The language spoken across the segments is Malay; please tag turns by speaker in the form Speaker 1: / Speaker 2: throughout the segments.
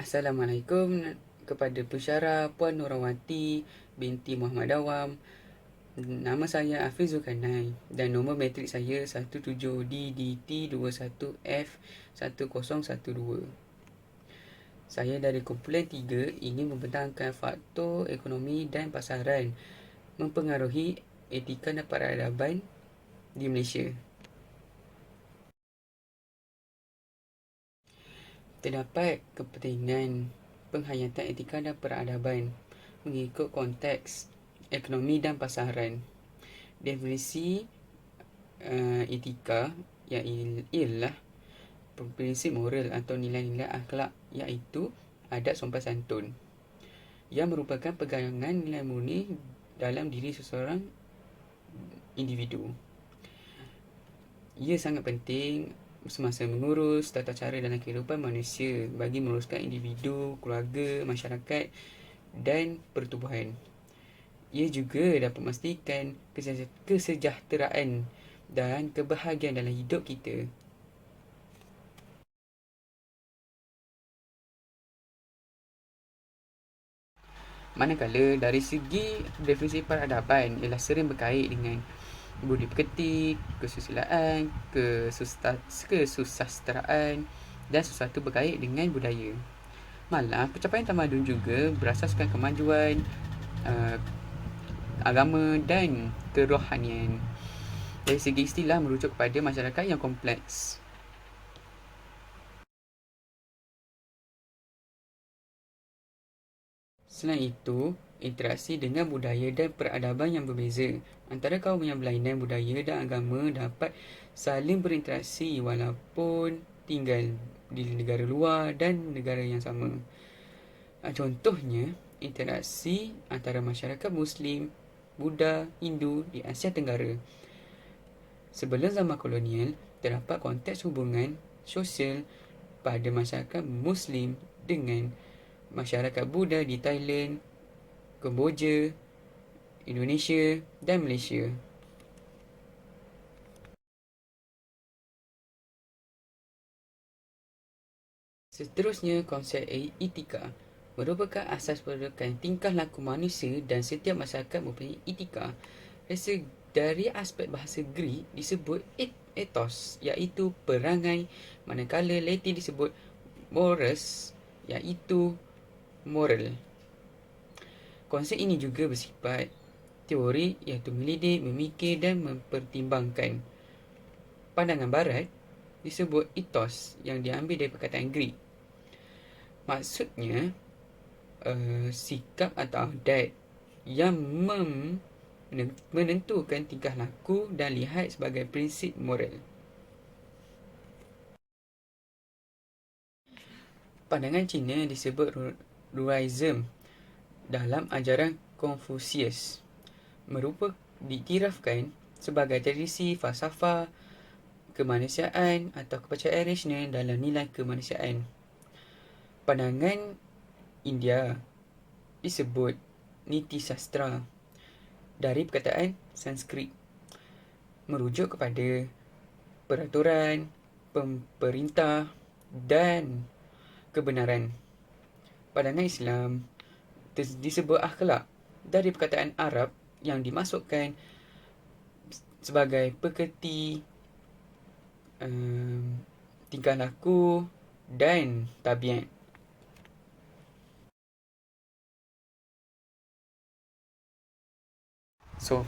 Speaker 1: Assalamualaikum kepada pensyarah Puan Norawati binti Muhammad Dawam. Nama saya Hafiz Zulkarnain dan nombor matrik saya 17DDT21F1012. Saya dari kumpulan 3 ingin membentangkan faktor ekonomi dan pasaran mempengaruhi etika dan peradaban di Malaysia. Terdapat kepentingan penghayatan etika dan peradaban mengikut konteks ekonomi dan pasaran. Definisi etika ialah prinsip moral atau nilai-nilai akhlak, iaitu adab sopan santun, yang merupakan pegangan nilai murni dalam diri seseorang individu. Ia sangat penting semasa mengurus tata cara dalam kehidupan manusia bagi meluruskan individu, keluarga, masyarakat dan pertubuhan. Ia juga dapat memastikan kesejahteraan dan kebahagiaan dalam hidup kita. Manakala dari segi definisi peradaban ialah sering berkait dengan budi pekerti, kesusilaan, kesusasteraan dan sesuatu berkait dengan budaya. Malah, pencapaian tamadun juga berasaskan kemajuan agama dan kerohanian. Dari segi istilah merujuk kepada masyarakat yang kompleks. Selain itu, interaksi dengan budaya dan peradaban yang berbeza antara kaum yang berlainan budaya dan agama dapat saling berinteraksi walaupun tinggal di negara luar dan negara yang sama. Contohnya, interaksi antara masyarakat Muslim, Buddha, Hindu di Asia Tenggara. Sebelum zaman kolonial, terdapat konteks hubungan sosial pada masyarakat Muslim dengan masyarakat Buddha di Thailand, Kemboja, Indonesia dan Malaysia. Seterusnya, konsep etika merupakan asas pergerakan tingkah laku manusia dan setiap masyarakat mempunyai etika. Dari aspek bahasa Greek disebut ethos, iaitu perangai, manakala Latin disebut morus, iaitu moral. Konsep ini juga bersifat teori, iaitu melidik, memikir dan mempertimbangkan. Pandangan barat disebut ethos yang diambil dari perkataan Greek. Maksudnya sikap atau adat yang menentukan tingkah laku dan lihat sebagai prinsip moral. Pandangan Cina disebut Ruaism dalam ajaran Confucius, diiktirafkan sebagai tradisi falsafah kemanusiaan atau kepercayaan rasional dalam nilai kemanusiaan. Pandangan India disebut Niti Sastra dari perkataan Sanskrit, merujuk kepada peraturan, perintah dan kebenaran. Pandangan Islam disebut akhlak dari perkataan Arab yang dimasukkan sebagai pekerti, tingkah laku dan tabiat.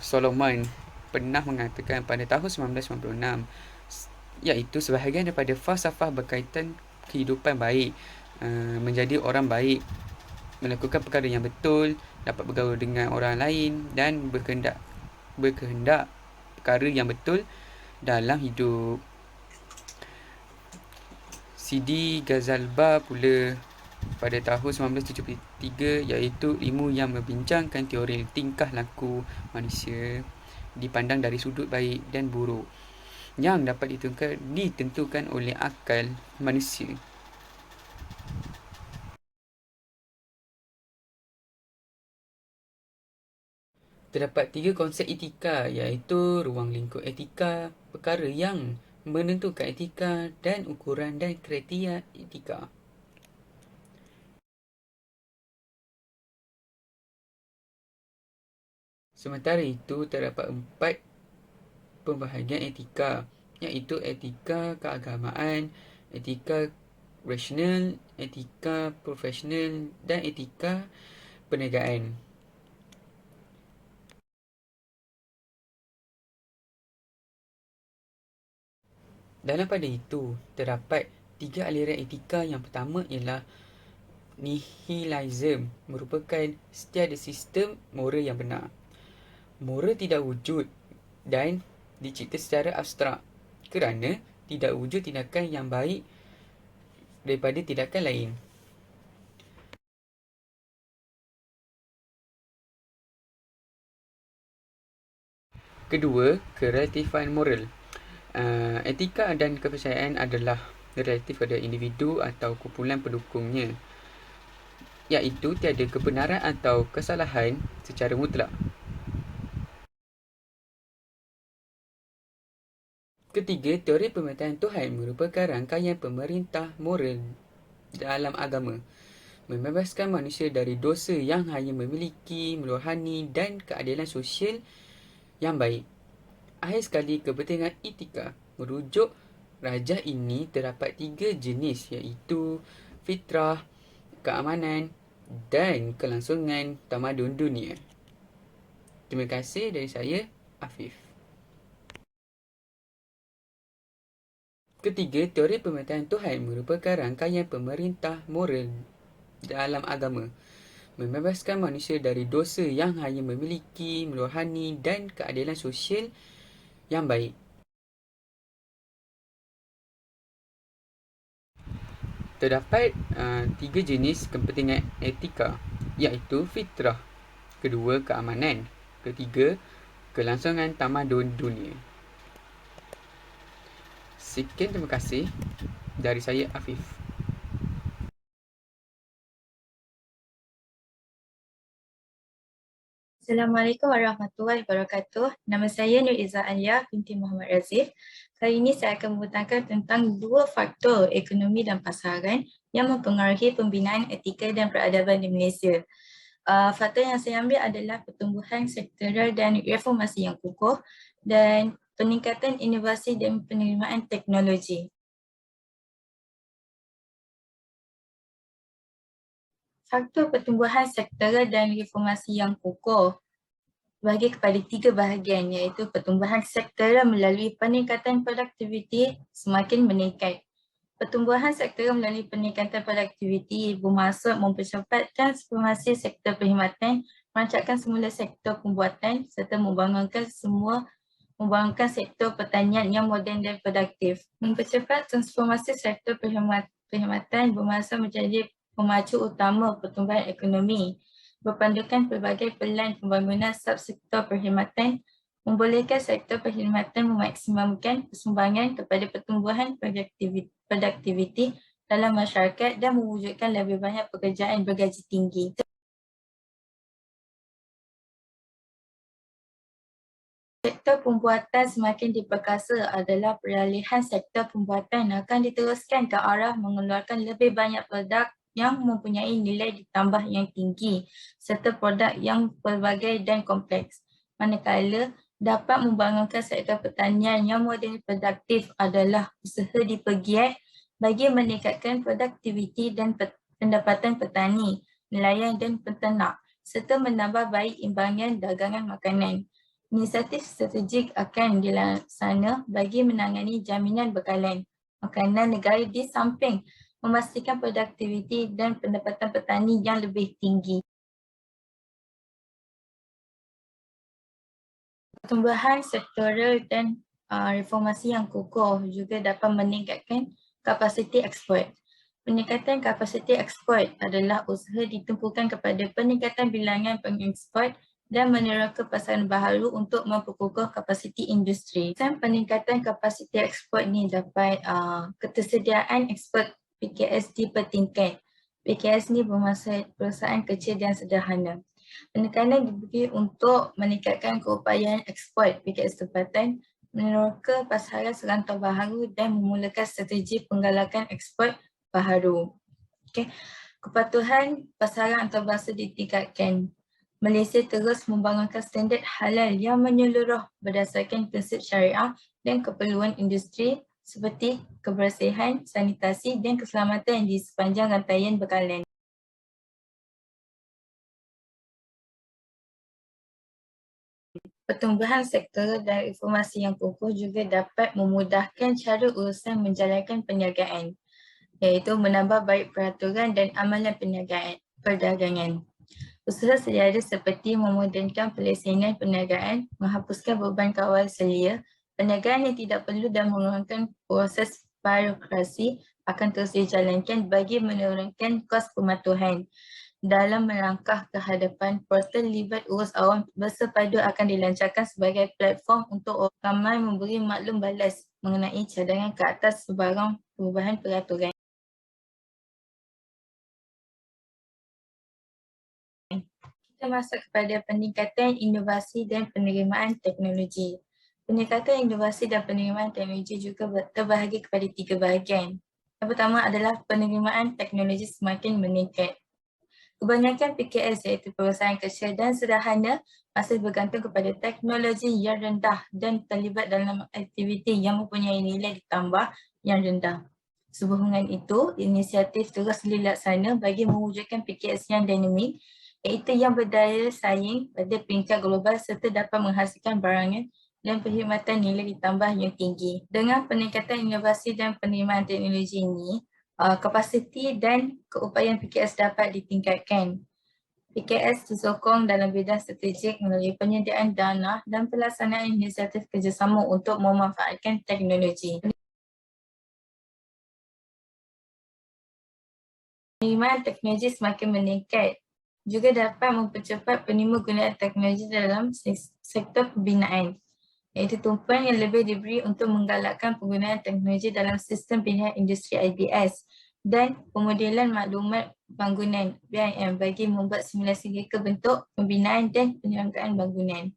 Speaker 1: Solomon pernah mengatakan pada tahun 1996, iaitu sebahagian daripada falsafah berkaitan kehidupan baik, menjadi orang baik, melakukan perkara yang betul, dapat bergaul dengan orang lain dan berkehendak perkara yang betul dalam hidup. Sidi Ghazalba pula pada tahun 1973, iaitu ilmu yang membincangkan teori tingkah laku manusia dipandang dari sudut baik dan buruk yang dapat ditentukan oleh akal manusia. Terdapat 3 konsep etika, iaitu ruang lingkup etika, perkara yang menentukan etika dan ukuran dan kriteria etika. Sementara itu, terdapat 4 pembahagian etika, iaitu etika keagamaan, etika rasional, etika profesional dan etika perniagaan. Dalam pada itu, terdapat 3 aliran etika. Yang pertama ialah nihilism, merupakan setiada sistem moral yang benar. Moral tidak wujud dan dicipta secara abstrak kerana tidak wujud tindakan yang baik daripada tindakan lain. Kedua, kerelatifan moral. Etika dan kepercayaan adalah relatif pada individu atau kumpulan pendukungnya, iaitu tiada kebenaran atau kesalahan secara mutlak. Ketiga, teori pemetaan Tuhan merupakan rangkaian pemerintah moral dalam agama, membebaskan manusia dari dosa yang hanya memiliki merohani dan keadilan sosial yang baik. Akhir sekali, kepentingan etika merujuk rajah ini terdapat 3 jenis, iaitu fitrah, keamanan dan kelangsungan tamadun dunia. Terima kasih dari saya, Afif. Ketiga, teori pemetaan Tuhan merupakan rangkaian pemerintah moral dalam agama, membebaskan manusia dari dosa yang hanya memiliki merohani dan keadilan sosial yang baik. Terdapat 3 jenis kepentingan etika, iaitu fitrah, kedua keamanan, ketiga kelangsungan tamadun dunia. Sekian, terima kasih dari saya, Afif.
Speaker 2: Assalamualaikum warahmatullahi wabarakatuh. Nama saya Nur Izzah Alia binti Muhammad Razif. Kali ini saya akan membutangkan tentang 2 faktor ekonomi dan pasaran yang mempengaruhi pembinaan etika dan peradaban di Malaysia. Faktor yang saya ambil adalah pertumbuhan sektoral dan reformasi yang kukuh dan peningkatan inovasi dan penerimaan teknologi. Faktor pertumbuhan sektoral dan reformasi yang kukuh bagi kepada 3 bahagian, iaitu pertumbuhan sektoral melalui peningkatan produktiviti semakin meningkat. Pertumbuhan sektoral melalui peningkatan produktiviti bermaksud mempercepat transformasi sektor perkhidmatan, merancangkan semula sektor pembuatan serta membangunkan sektor pertanian yang moden dan produktif. Mempercepat transformasi sektor perkhidmatan bermaksud menjadi pemacu utama pertumbuhan ekonomi, berpandukan pelbagai pelan pembangunan subsektor perkhidmatan, membolehkan sektor perkhidmatan memaksimalkan persumbangan kepada pertumbuhan produktiviti dalam masyarakat dan mewujudkan lebih banyak pekerjaan bergaji tinggi. Sektor pembuatan semakin diperkasa adalah peralihan sektor pembuatan akan diteruskan ke arah mengeluarkan lebih banyak produk yang mempunyai nilai ditambah yang tinggi serta produk yang pelbagai dan kompleks. Manakala dapat membangunkan sektor pertanian yang moden produktif adalah usaha dipergiat bagi meningkatkan produktiviti dan pendapatan petani, nelayan dan peternak serta menambah baik imbangan dagangan makanan. Inisiatif strategik akan dilaksana bagi menangani jaminan bekalan makanan negara di samping memastikan produktiviti dan pendapatan petani yang lebih tinggi. Pertumbuhan sektoral dan reformasi yang kukuh juga dapat meningkatkan kapasiti ekspor. Peningkatan kapasiti ekspor adalah usaha ditumpukan kepada peningkatan bilangan pengekspor dan meneroka pasaran baharu untuk memperkukuh kapasiti industri. Dan peningkatan kapasiti ekspor ini dapat ketersediaan ekspor PKS dipertingkat. PKS ni bermaksud perusahaan kecil dan sederhana. Penekanan diberi untuk meningkatkan keupayaan ekspor PKS tempatan, meneroka pasaran serantau baharu dan memulakan strategi penggalakan ekspor baharu. Kepatuhan pasaran antarabangsa ditingkatkan. Malaysia terus membangunkan standard halal yang menyeluruh berdasarkan prinsip syariah dan keperluan industri seperti kebersihan, sanitasi dan keselamatan di sepanjang rantaian bekalan. Pertumbuhan sektor dan informasi yang kukuh juga dapat memudahkan cara urusan menjalankan perniagaan, iaitu menambah baik peraturan dan amalan perdagangan. Usaha sejadah seperti memudahkan pelaksanaan perniagaan, menghapuskan beban kawal selia, perniagaan yang tidak perlu dan mengurangkan proses birokrasi akan terus dijalankan bagi menurunkan kos pematuhan. Dalam melangkah ke hadapan, portal Libat Urus Awam bersepadu akan dilancarkan sebagai platform untuk orang ramai memberi maklum balas mengenai cadangan ke atas sebarang perubahan peraturan. Kita masuk kepada peningkatan inovasi dan penerimaan teknologi. Peningkatan inovasi dan penerimaan teknologi juga terbahagi kepada 3 bahagian. Yang pertama adalah penerimaan teknologi semakin meningkat. Kebanyakan PKS iaitu perusahaan kecil dan sederhana masih bergantung kepada teknologi yang rendah dan terlibat dalam aktiviti yang mempunyai nilai ditambah yang rendah. Sehubungan itu, inisiatif terus dilaksana bagi mewujudkan PKS yang dinamik, iaitu yang berdaya saing pada peringkat global serta dapat menghasilkan barangan dan perkhidmatan nilai ditambah yang tinggi. Dengan peningkatan inovasi dan penerimaan teknologi ini, kapasiti dan keupayaan PKS dapat ditingkatkan. PKS disokong dalam bidang strategik melalui penyediaan dana dan pelaksanaan inisiatif kerjasama untuk memanfaatkan teknologi. Penerimaan teknologi semakin meningkat juga dapat mempercepat penerima-gunaan teknologi dalam sektor pembinaan, iaitu tumpuan yang lebih diberi untuk menggalakkan penggunaan teknologi dalam sistem pilihan industri IBS dan pemodelan maklumat bangunan BIM bagi membuat simulasi reka bentuk pembinaan dan penyelenggaraan bangunan.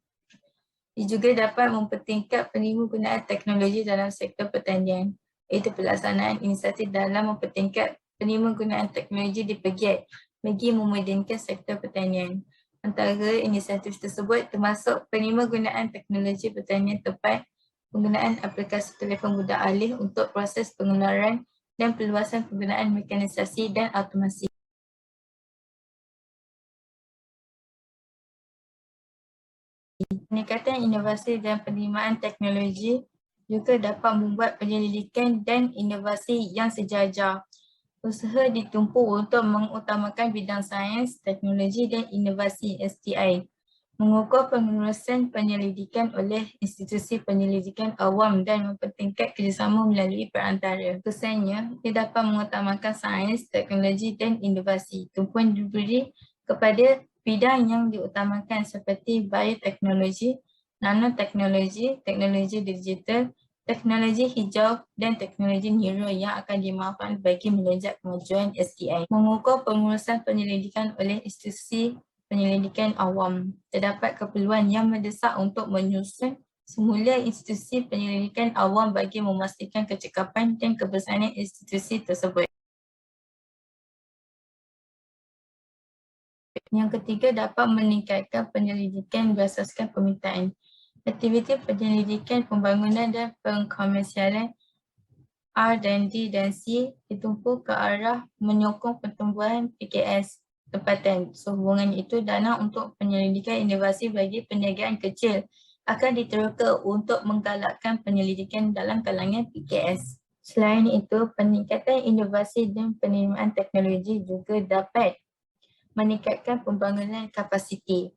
Speaker 2: Ia juga dapat mempertingkat penerima-gunaan teknologi dalam sektor pertanian, iaitu pelaksanaan inisiatif dalam mempertingkat penerima-gunaan teknologi di pegiat bagi memudahkan sektor pertanian. Antara inisiatif tersebut termasuk penerima-gunaan teknologi pertanian tepat, penggunaan aplikasi telefon mudah alih untuk proses pengeluaran dan perluasan penggunaan mekanisasi dan automasi. Peningkatan inovasi dan penerimaan teknologi juga dapat membuat penyelidikan dan inovasi yang sejajar. Usaha ditumpu untuk mengutamakan bidang sains, teknologi dan inovasi STI. Mengukur pengurusan penyelidikan oleh institusi penyelidikan awam dan mempertingkat kerjasama melalui perantara. Kesannya, ia dapat mengutamakan sains, teknologi dan inovasi. Tumpuan diberi kepada bidang yang diutamakan seperti bioteknologi, nanoteknologi, teknologi digital, teknologi hijau dan teknologi neuro yang akan dimanfaatkan bagi melonjak kemajuan STI. Mengukur pengurusan penyelidikan oleh institusi penyelidikan awam. Terdapat keperluan yang mendesak untuk menyusun semula institusi penyelidikan awam bagi memastikan kecekapan dan kebersihanan institusi tersebut. Yang ketiga, dapat meningkatkan penyelidikan berasaskan permintaan. Aktiviti penyelidikan pembangunan dan pengkomersialan R&D dan C ditumpu ke arah menyokong pertumbuhan PKS tempatan. Sehubungan itu, dana untuk penyelidikan inovasi bagi perniagaan kecil akan diteroka untuk menggalakkan penyelidikan dalam kalangan PKS. Selain itu, peningkatan inovasi dan penerimaan teknologi juga dapat meningkatkan pembangunan kapasiti.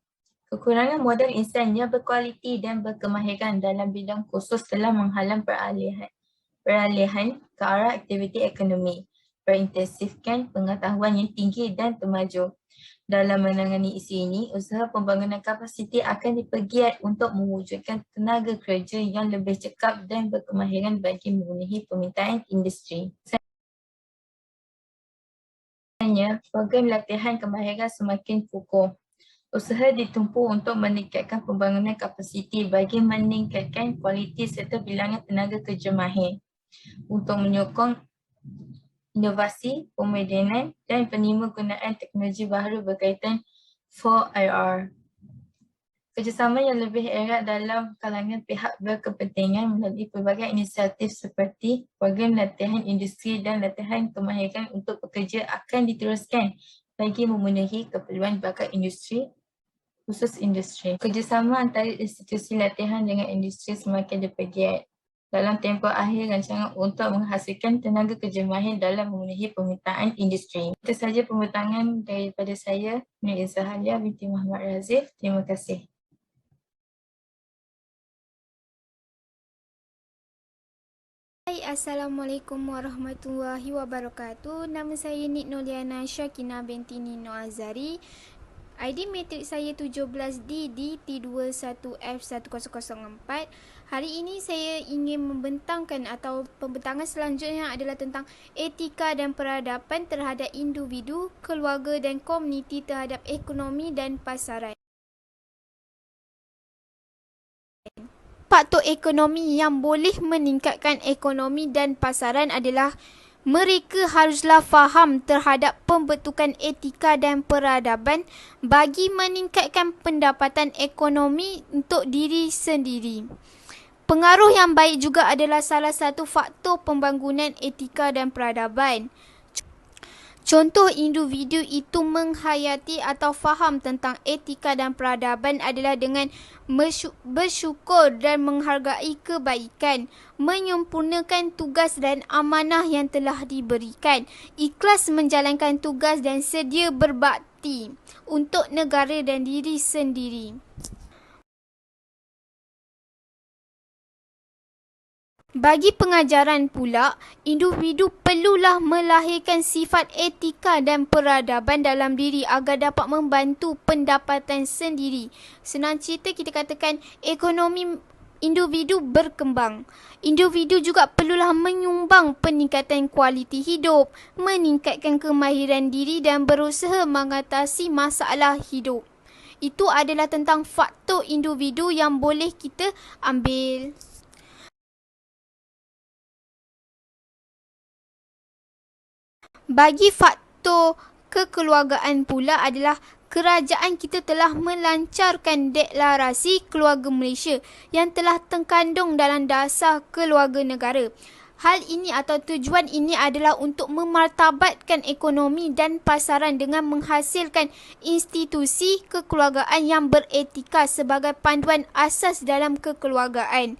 Speaker 2: Kekurangan modal insan yang berkualiti dan berkemahiran dalam bidang khusus telah menghalang peralihan ke arah aktiviti ekonomi, berintensifkan pengetahuan yang tinggi dan termaju. Dalam menangani isu ini, usaha pembangunan kapasiti akan dipergiat untuk mewujudkan tenaga kerja yang lebih cekap dan berkemahiran bagi memenuhi permintaan industri. Program latihan kemahiran semakin kukuh. Usaha ditumpu untuk meningkatkan pembangunan kapasiti bagi meningkatkan kualiti serta bilangan tenaga kerja mahir untuk menyokong inovasi, pemodenan dan penerima-gunaan teknologi baharu berkaitan 4IR. Kerjasama yang lebih erat dalam kalangan pihak berkepentingan melalui pelbagai inisiatif seperti program latihan industri dan latihan kemahiran untuk pekerja akan diteruskan bagi memenuhi keperluan bakat industri, khusus industri. Kerjasama antara institusi latihan dengan industri semakin dipergiat dalam tempoh akhir rancangan untuk menghasilkan tenaga kerja mahir dalam memenuhi permintaan industri. Itu sahaja pembentangan daripada saya, Nur Izzahalia binti Muhammad Razif. Terima kasih.
Speaker 3: Hai, Assalamualaikum warahmatullahi wabarakatuh. Nama saya Nik Noliana Syakina binti Nino Azari. ID matrik saya 17D DT21F1004. Hari ini saya ingin membentangkan atau pembentangan selanjutnya adalah tentang etika dan peradaban terhadap individu, keluarga dan komuniti terhadap ekonomi dan pasaran. Faktor ekonomi yang boleh meningkatkan ekonomi dan pasaran adalah mereka haruslah faham terhadap pembentukan etika dan peradaban bagi meningkatkan pendapatan ekonomi untuk diri sendiri. Pengaruh yang baik juga adalah salah satu faktor pembangunan etika dan peradaban. Contoh individu itu menghayati atau faham tentang etika dan peradaban adalah dengan bersyukur dan menghargai kebaikan, menyempurnakan tugas dan amanah yang telah diberikan, ikhlas menjalankan tugas dan sedia berbakti untuk negara dan diri sendiri. Bagi pengajaran pula, individu perlulah melahirkan sifat etika dan peradaban dalam diri agar dapat membantu pendapatan sendiri. Senang cerita kita katakan ekonomi individu berkembang. Individu juga perlulah menyumbang peningkatan kualiti hidup, meningkatkan kemahiran diri dan berusaha mengatasi masalah hidup. Itu adalah tentang faktor individu yang boleh kita ambil. Bagi faktor kekeluargaan pula adalah kerajaan kita telah melancarkan deklarasi keluarga Malaysia yang telah terkandung dalam dasar keluarga negara. Hal ini atau tujuan ini adalah untuk memartabatkan ekonomi dan pasaran dengan menghasilkan institusi kekeluargaan yang beretika sebagai panduan asas dalam kekeluargaan.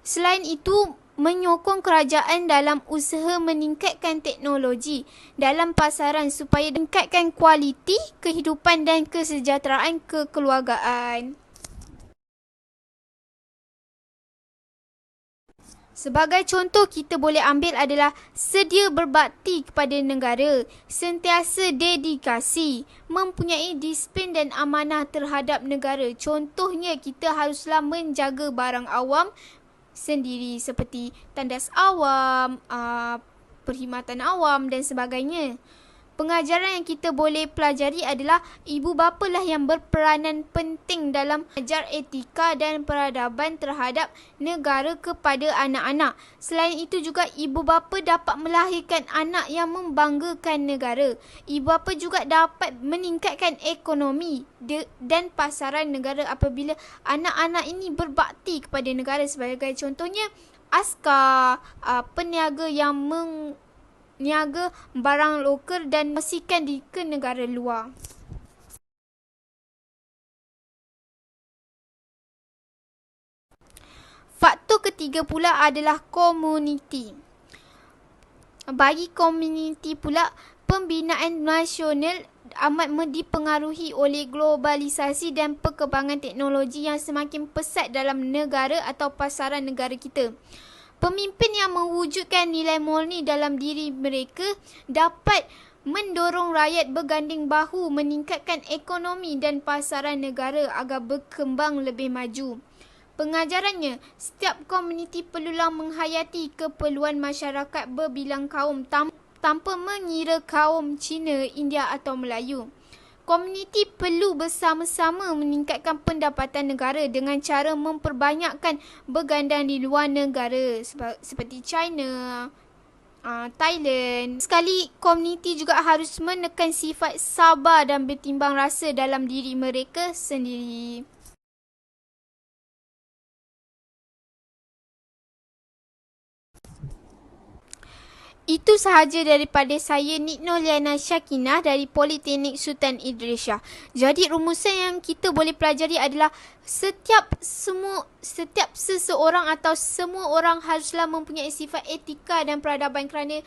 Speaker 3: Selain itu, menyokong kerajaan dalam usaha meningkatkan teknologi dalam pasaran supaya meningkatkan kualiti kehidupan dan kesejahteraan kekeluargaan. Sebagai contoh kita boleh ambil adalah sedia berbakti kepada negara, sentiasa dedikasi, mempunyai disiplin dan amanah terhadap negara. Contohnya kita haruslah menjaga barang awam sendiri seperti tandas awam, perkhidmatan awam dan sebagainya. Pengajaran yang kita boleh pelajari adalah ibu bapa lah yang berperanan penting dalam ajar etika dan peradaban terhadap negara kepada anak-anak. Selain itu juga ibu bapa dapat melahirkan anak yang membanggakan negara. Ibu bapa juga dapat meningkatkan ekonomi dan pasaran negara apabila anak-anak ini berbakti kepada negara. Sebagai contohnya askar, peniaga yang niaga barang lokal dan masihkan ke negara luar. Faktor ketiga pula adalah komuniti. Bagi komuniti pula, pembinaan nasional amat dipengaruhi oleh globalisasi dan perkembangan teknologi yang semakin pesat dalam negara atau pasaran negara kita. Pemimpin yang mewujudkan nilai murni dalam diri mereka dapat mendorong rakyat berganding bahu meningkatkan ekonomi dan pasaran negara agar berkembang lebih maju. Pengajarannya, setiap komuniti perlulah menghayati keperluan masyarakat berbilang kaum tanpa mengira kaum Cina, India atau Melayu. Komuniti perlu bersama-sama meningkatkan pendapatan negara dengan cara memperbanyakkan bergandang di luar negara seperti China, Thailand. Sekali, komuniti juga harus menekan sifat sabar dan bertimbang rasa dalam diri mereka sendiri. Itu sahaja daripada saya, Nik Noliana Syakinah dari Politeknik Sultan Idris Shah. Jadi rumusan yang kita boleh pelajari adalah setiap seseorang atau semua orang haruslah mempunyai sifat etika dan peradaban, kerana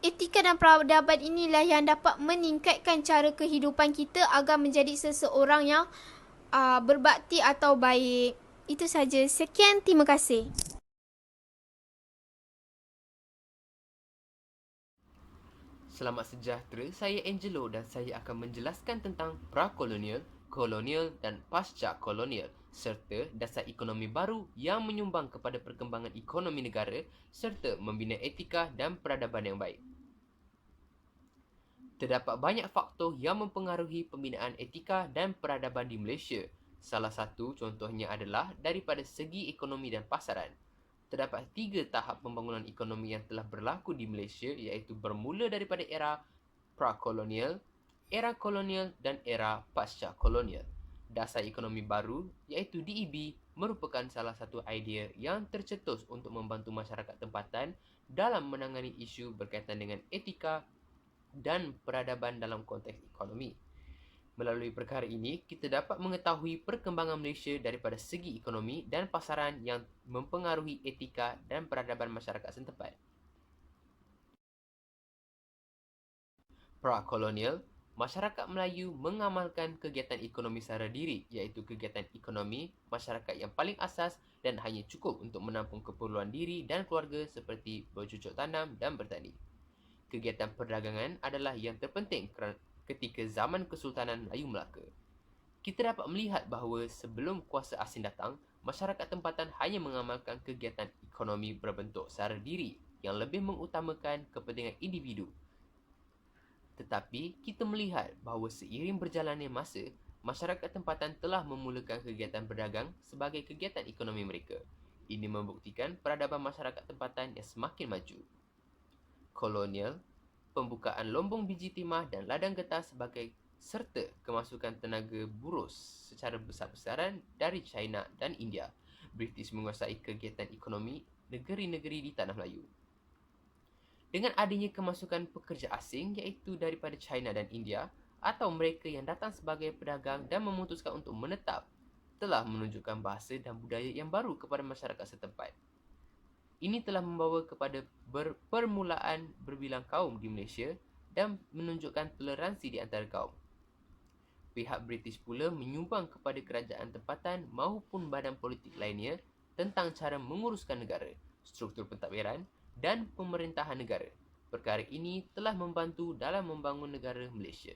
Speaker 3: etika dan peradaban inilah yang dapat meningkatkan cara kehidupan kita agar menjadi seseorang yang berbakti atau baik. Itu saja. Sekian, terima kasih.
Speaker 4: Selamat sejahtera, saya Angelo dan saya akan menjelaskan tentang prakolonial, kolonial dan pasca-kolonial serta dasar ekonomi baru yang menyumbang kepada perkembangan ekonomi negara serta membina etika dan peradaban yang baik. Terdapat banyak faktor yang mempengaruhi pembinaan etika dan peradaban di Malaysia. Salah satu contohnya adalah daripada segi ekonomi dan pasaran. Terdapat 3 tahap pembangunan ekonomi yang telah berlaku di Malaysia, iaitu bermula daripada era prakolonial, era kolonial dan era pasca-kolonial. Dasar ekonomi baru iaitu DEB merupakan salah satu idea yang tercetus untuk membantu masyarakat tempatan dalam menangani isu berkaitan dengan etika dan peradaban dalam konteks ekonomi. Melalui perkara ini, kita dapat mengetahui perkembangan Malaysia daripada segi ekonomi dan pasaran yang mempengaruhi etika dan peradaban masyarakat setempat. Prakolonial, masyarakat Melayu mengamalkan kegiatan ekonomi secara diri, iaitu kegiatan ekonomi masyarakat yang paling asas dan hanya cukup untuk menampung keperluan diri dan keluarga seperti bercucuk tanam dan bertani. Kegiatan perdagangan adalah yang terpenting ketika zaman Kesultanan Melayu Melaka. Kita dapat melihat bahawa sebelum kuasa asing datang, masyarakat tempatan hanya mengamalkan kegiatan ekonomi berbentuk secara diri yang lebih mengutamakan kepentingan individu. Tetapi, kita melihat bahawa seiring berjalannya masa, masyarakat tempatan telah memulakan kegiatan berdagang sebagai kegiatan ekonomi mereka. Ini membuktikan peradaban masyarakat tempatan yang semakin maju. Kolonial, pembukaan lombong biji timah dan ladang getah sebagai serta kemasukan tenaga buruh secara besar-besaran dari China dan India. British menguasai kegiatan ekonomi negeri-negeri di Tanah Melayu. Dengan adanya kemasukan pekerja asing iaitu daripada China dan India atau mereka yang datang sebagai pedagang dan memutuskan untuk menetap, telah menunjukkan bahasa dan budaya yang baru kepada masyarakat setempat. Ini telah membawa kepada permulaan berbilang kaum di Malaysia dan menunjukkan toleransi di antara kaum. Pihak British pula menyumbang kepada kerajaan tempatan maupun badan politik lainnya tentang cara menguruskan negara, struktur pentadbiran dan pemerintahan negara. Perkara ini telah membantu dalam membangun negara Malaysia.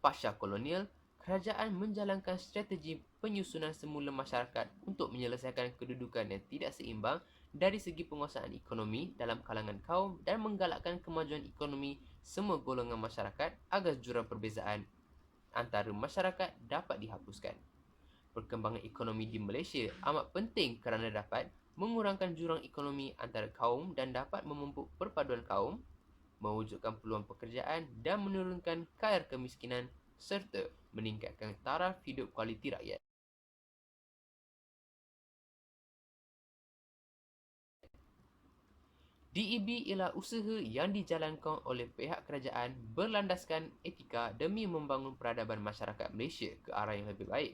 Speaker 4: Pasca kolonial, kerajaan menjalankan strategi penyusunan semula masyarakat untuk menyelesaikan kedudukan yang tidak seimbang dari segi penguasaan ekonomi dalam kalangan kaum dan menggalakkan kemajuan ekonomi semua golongan masyarakat agar jurang perbezaan antara masyarakat dapat dihapuskan. Perkembangan ekonomi di Malaysia amat penting kerana dapat mengurangkan jurang ekonomi antara kaum dan dapat memupuk perpaduan kaum, mewujudkan peluang pekerjaan dan menurunkan kadar kemiskinan serta meningkatkan taraf hidup kualiti rakyat. DEB ialah usaha yang dijalankan oleh pihak kerajaan berlandaskan etika demi membangun peradaban masyarakat Malaysia ke arah yang lebih baik.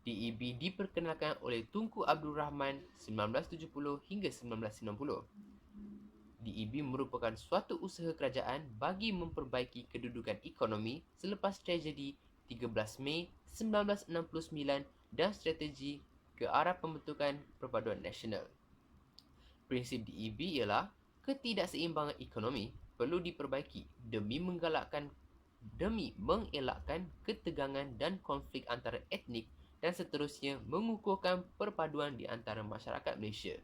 Speaker 4: DEB diperkenalkan oleh Tunku Abdul Rahman 1970 hingga 1990. DEB merupakan suatu usaha kerajaan bagi memperbaiki kedudukan ekonomi selepas tragedi 13 Mei 1969 dan strategi ke arah pembentukan perpaduan nasional. Prinsip DEB ialah ketidakseimbangan ekonomi perlu diperbaiki demi mengelakkan ketegangan dan konflik antara etnik dan seterusnya mengukuhkan perpaduan di antara masyarakat Malaysia.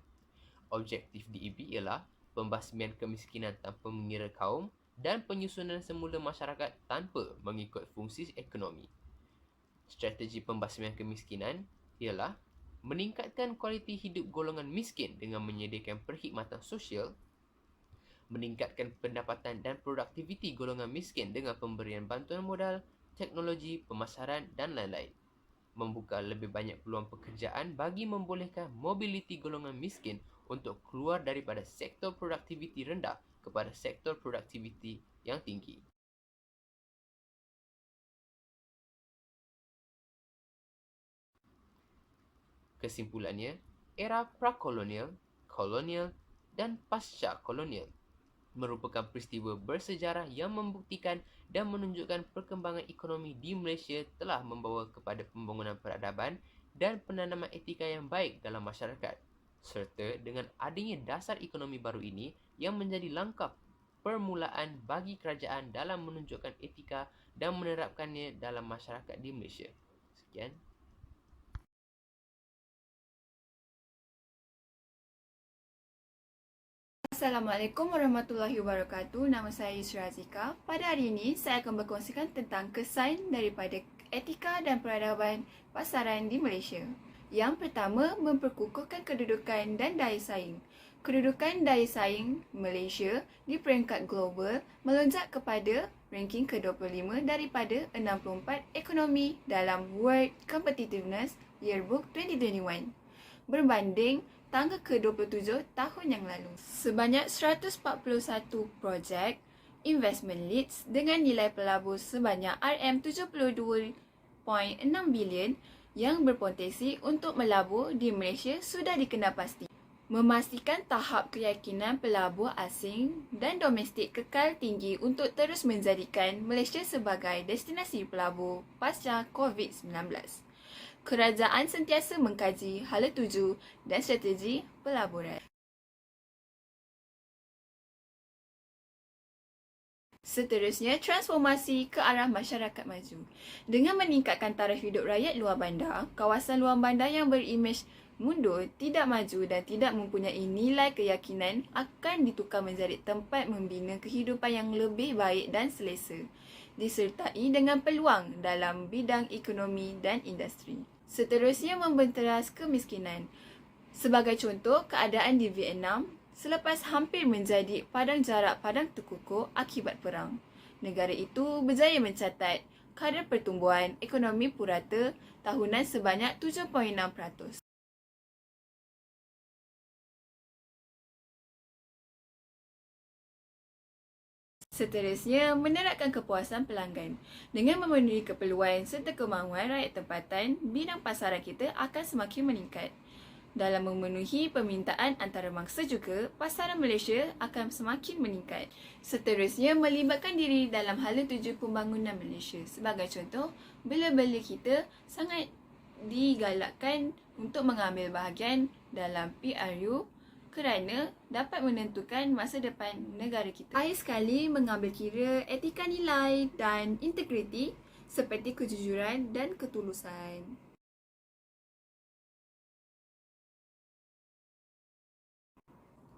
Speaker 4: Objektif DEB ialah pembasmian kemiskinan tanpa mengira kaum dan penyusunan semula masyarakat tanpa mengikut fungsi ekonomi. Strategi pembasmian kemiskinan ialah meningkatkan kualiti hidup golongan miskin dengan menyediakan perkhidmatan sosial, meningkatkan pendapatan dan produktiviti golongan miskin dengan pemberian bantuan modal, teknologi, pemasaran dan lain-lain. Membuka lebih banyak peluang pekerjaan bagi membolehkan mobiliti golongan miskin untuk keluar daripada sektor produktiviti rendah kepada sektor produktiviti yang tinggi. Kesimpulannya, era prakolonial, kolonial dan pasca-kolonial merupakan peristiwa bersejarah yang membuktikan dan menunjukkan perkembangan ekonomi di Malaysia telah membawa kepada pembangunan peradaban dan penanaman etika yang baik dalam masyarakat. Serta dengan adanya dasar ekonomi baru ini yang menjadi langkah permulaan bagi kerajaan dalam menunjukkan etika dan menerapkannya dalam masyarakat di Malaysia. Sekian.
Speaker 5: Assalamualaikum warahmatullahi wabarakatuh. Nama saya Yusra Azika. Pada hari ini, saya akan berkongsikan tentang kesan daripada etika dan peradaban pasaran di Malaysia. Yang pertama, memperkukuhkan kedudukan dan daya saing. Kedudukan daya saing Malaysia di peringkat global melonjak kepada ranking ke-25 daripada 64 ekonomi dalam World Competitiveness Yearbook 2021 berbanding tanggal ke-27 tahun yang lalu. Sebanyak 141 projek investment leads dengan nilai pelabur sebanyak RM72.6 bilion yang berpotensi untuk melabur di Malaysia sudah dikenal pasti. Memastikan tahap keyakinan pelabur asing dan domestik kekal tinggi untuk terus menjadikan Malaysia sebagai destinasi pelabur pasca COVID-19. Kerajaan sentiasa mengkaji hala tuju dan strategi pelaburan. Seterusnya, transformasi ke arah masyarakat maju. Dengan meningkatkan taraf hidup rakyat luar bandar, kawasan luar bandar yang berimej mundur, tidak maju dan tidak mempunyai nilai keyakinan akan ditukar menjadi tempat membina kehidupan yang lebih baik dan selesa, disertai dengan peluang dalam bidang ekonomi dan industri. Seterusnya, membenteras kemiskinan. Sebagai contoh, keadaan di Vietnam selepas hampir menjadi padang jarak padang terkukuh akibat perang. Negara itu berjaya mencatat kadar pertumbuhan ekonomi purata tahunan sebanyak 7.6%. Seterusnya, menerapkan kepuasan pelanggan. Dengan memenuhi keperluan serta kemahuan rakyat tempatan, bidang pasaran kita akan semakin meningkat. Dalam memenuhi permintaan antarabangsa juga, pasaran Malaysia akan semakin meningkat. Seterusnya, melibatkan diri dalam hala tuju pembangunan Malaysia. Sebagai contoh, bela-bela kita sangat digalakkan untuk mengambil bahagian dalam PRU kerana dapat menentukan masa depan negara kita. Akhir sekali, mengambil kira etika nilai dan integriti seperti kejujuran dan ketulusan.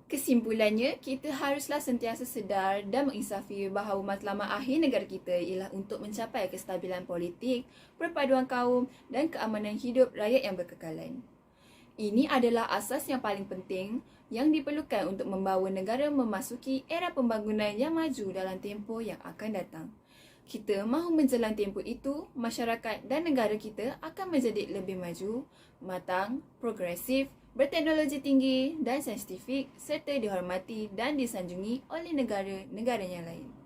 Speaker 5: Kesimpulannya, kita haruslah sentiasa sedar dan menginsafi bahawa matlamat akhir negara kita ialah untuk mencapai kestabilan politik, perpaduan kaum dan keamanan hidup rakyat yang berkekalan. Ini adalah asas yang paling penting yang diperlukan untuk membawa negara memasuki era pembangunan yang maju dalam tempoh yang akan datang. Kita mahu menjelang tempoh itu, masyarakat dan negara kita akan menjadi lebih maju, matang, progresif, berteknologi tinggi dan saintifik serta dihormati dan disanjungi oleh negara-negara yang lain.